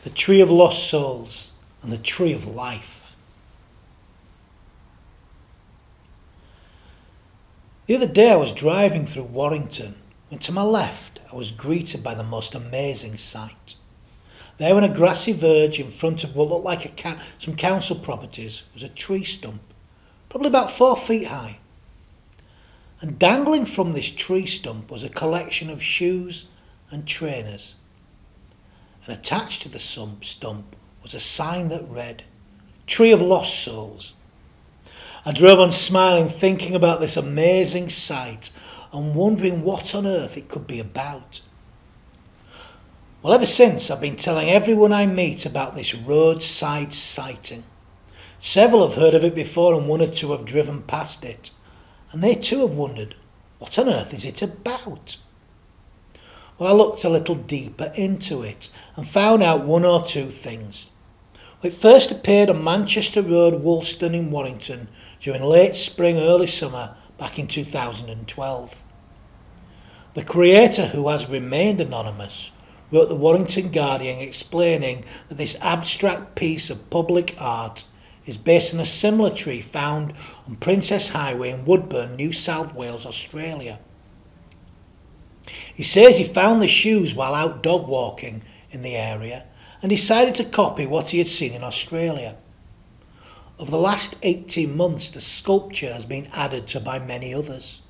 the tree of lost souls and the tree of life. The other day I was driving through Warrington when to my left I was greeted by the most amazing sight. There on a grassy verge in front of what looked like some council properties was a tree stump, probably about 4 feet high. And dangling from this tree stump was a collection of shoes and trainers. And attached to the stump was a sign that read, "Tree of Lost Souls." I drove on smiling, thinking about this amazing sight and wondering what on earth it could be about. Well, ever since I've been telling everyone I meet about this roadside sighting. Several have heard of it before and one or two have driven past it. And they too have wondered, what on earth is it about? Well, I looked a little deeper into it and found out one or two things. It first appeared on Manchester Road, Woolston in Warrington during late spring, early summer back in 2012. The creator, who has remained anonymous, wrote the Warrington Guardian explaining that this abstract piece of public art is based on a similar tree found on Princess Highway in Woodburn, New South Wales, Australia. He says he found the shoes while out dog walking in the area and decided to copy what he had seen in Australia. Over the last 18 months, the sculpture has been added to by many others,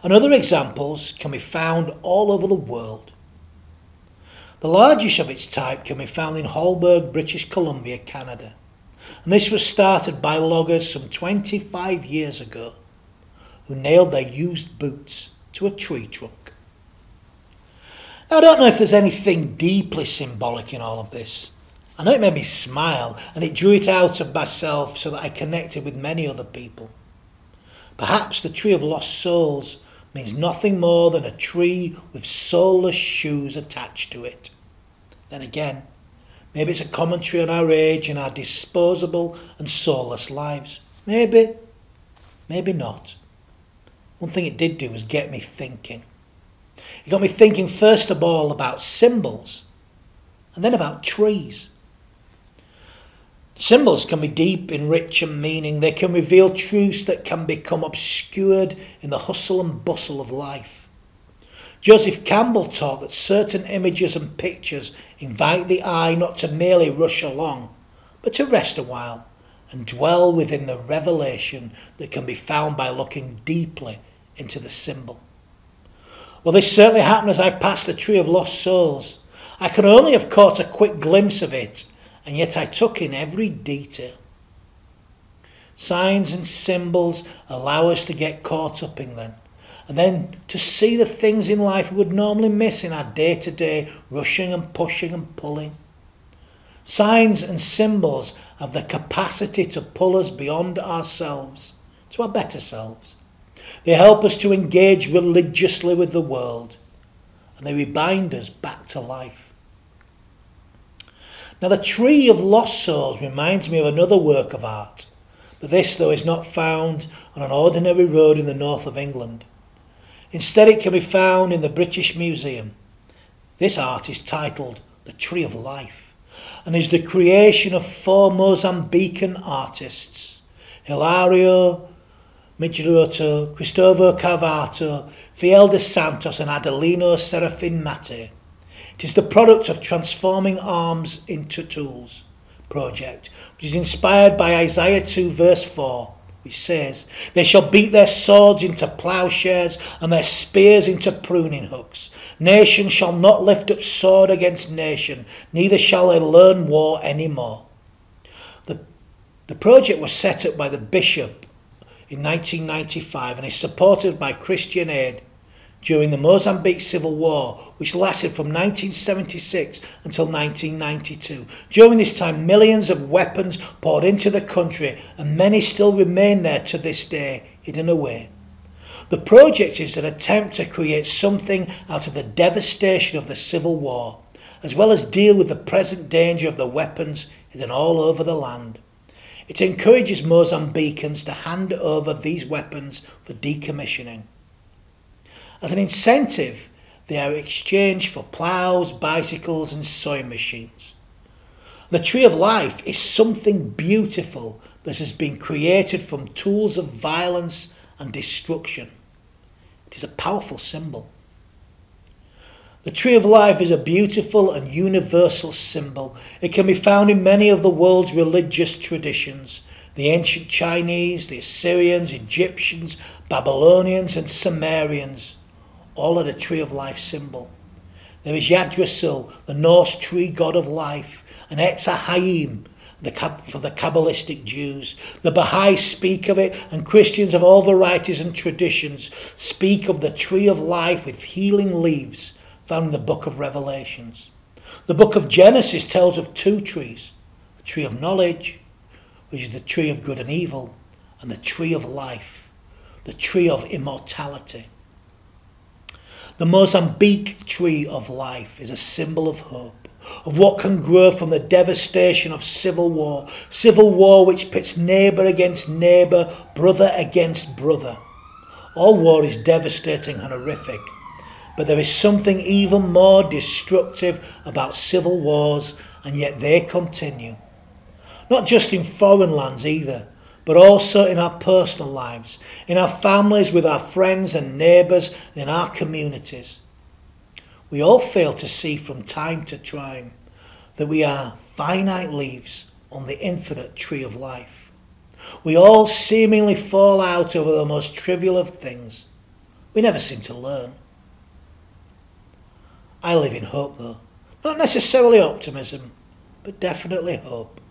and other examples can be found all over the world. The largest of its type can be found in Holberg, British Columbia, Canada, and this was started by loggers some 25 years ago who nailed their used boots to a tree trunk. Now, I don't know if there's anything deeply symbolic in all of this. I know it made me smile and it drew it out of myself so that I connected with many other people. Perhaps the tree of lost souls means nothing more than a tree with soulless shoes attached to it. Then again, maybe it's a commentary on our age and our disposable and soulless lives. Maybe, maybe not. One thing it did do was get me thinking. It got me thinking first of all about symbols and then about trees. Symbols can be deep in rich and meaning. They can reveal truths that can become obscured in the hustle and bustle of life. Joseph Campbell taught that certain images and pictures invite the eye not to merely rush along, but to rest a while and dwell within the revelation that can be found by looking deeply into the symbol. Well, this certainly happened as I passed the Tree of Lost Souls. I could only have caught a quick glimpse of it, and yet I took in every detail. Signs and symbols allow us to get caught up in them, and then to see the things in life we would normally miss in our day-to-day rushing and pushing and pulling. Signs and symbols have the capacity to pull us beyond ourselves, to our better selves. They help us to engage religiously with the world, and they rebind us back to life. Now, the Tree of Lost Souls reminds me of another work of art, but this, though, is not found on an ordinary road in the north of England. Instead, it can be found in the British Museum. This art is titled The Tree of Life and is the creation of 4 Mozambican artists, Hilario Migliotto, Cristobal Carvato, Fiel de Santos and Adelino Serafin Mate. It is the product of Transforming Arms into Tools project, which is inspired by Isaiah 2 verse 4, which says, "They shall beat their swords into plowshares and their spears into pruning hooks. Nation shall not lift up sword against nation, neither shall they learn war any more." The project was set up by the bishop in 1995 and is supported by Christian Aid during the Mozambique Civil War, which lasted from 1976 until 1992. During this time, millions of weapons poured into the country and many still remain there to this day, hidden away. The project is an attempt to create something out of the devastation of the Civil War, as well as deal with the present danger of the weapons hidden all over the land. It encourages Mozambicans to hand over these weapons for decommissioning. As an incentive, they are exchanged for ploughs, bicycles and sewing machines. The tree of life is something beautiful that has been created from tools of violence and destruction. It is a powerful symbol. The tree of life is a beautiful and universal symbol. It can be found in many of the world's religious traditions. The ancient Chinese, the Assyrians, Egyptians, Babylonians and Sumerians all had a tree of life symbol. There is Yggdrasil, the Norse tree god of life, and Etzahayim for the Kabbalistic Jews. The Baha'is speak of it, and Christians of all varieties and traditions speak of the tree of life with healing leaves found in the book of Revelations. The book of Genesis tells of two trees, the tree of knowledge, which is the tree of good and evil, and the tree of life, the tree of immortality. The Mozambique tree of life is a symbol of hope, of what can grow from the devastation of civil war which pits neighbour against neighbour, brother against brother. All war is devastating and horrific, but there is something even more destructive about civil wars, and yet they continue. Not just in foreign lands either, but also in our personal lives, in our families, with our friends and neighbours, and in our communities. We all fail to see from time to time that we are finite leaves on the infinite tree of life. We all seemingly fall out over the most trivial of things. We never seem to learn. I live in hope though. Not necessarily optimism, but definitely hope.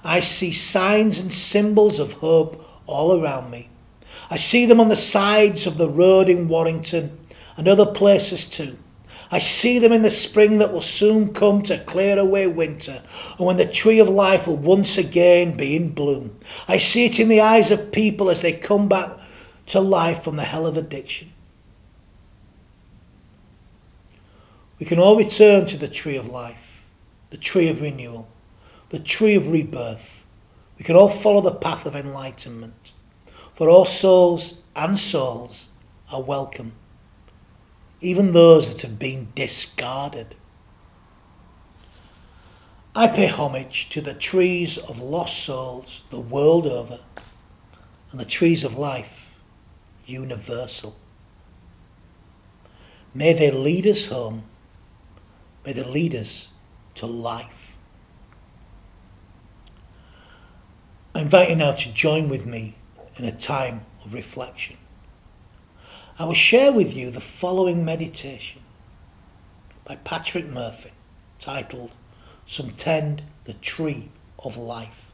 I see signs and symbols of hope all around me. I see them on the sides of the road in Warrington and other places too. I see them in the spring that will soon come to clear away winter, and when the tree of life will once again be in bloom. I see it in the eyes of people as they come back to life from the hell of addiction. We can all return to the tree of life, the tree of renewal, the tree of rebirth. We can all follow the path of enlightenment, for all souls and souls are welcome, even those that have been discarded. I pay homage to the trees of lost souls the world over, and the trees of life, universal. May they lead us home. May they lead us to life. I invite you now to join with me in a time of reflection. I will share with you the following meditation by Patrick Murphy, titled Some Tend the Tree of Life.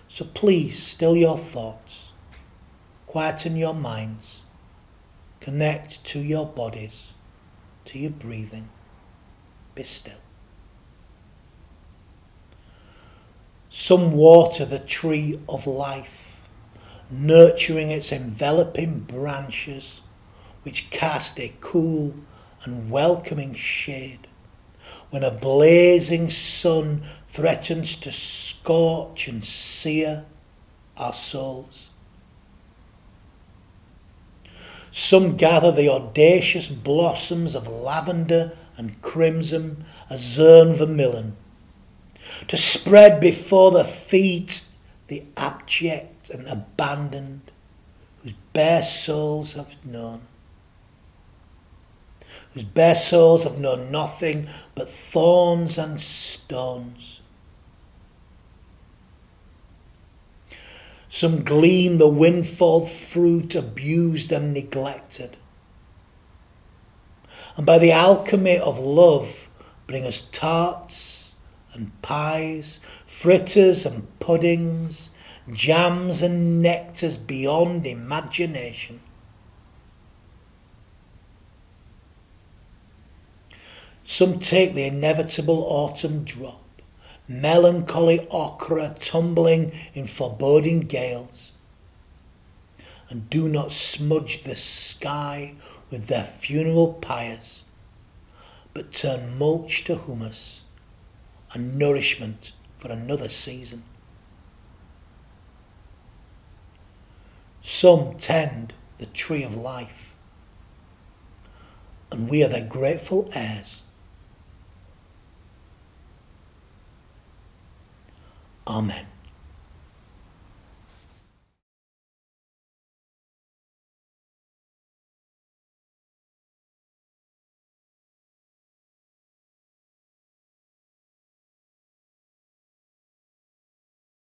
So please still your thoughts, quieten your minds, connect to your bodies, to your breathing. Be still. Some water the tree of life, nurturing its enveloping branches, which cast a cool and welcoming shade when a blazing sun threatens to scorch and sear our souls. Some gather the audacious blossoms of lavender and crimson, azure and vermilion, to spread before the feet the abject and abandoned, whose bare souls have known. Whose bare souls have known nothing but thorns and stones. Some glean the windfall fruit abused and neglected, and by the alchemy of love bring us tarts and pies, fritters and puddings, jams and nectars beyond imagination. Some take the inevitable autumn drop, melancholy ochre tumbling in foreboding gales, and do not smudge the sky with their funeral pyres, but turn mulch to humus and nourishment for another season. Some tend the tree of life, and we are their grateful heirs. Amen.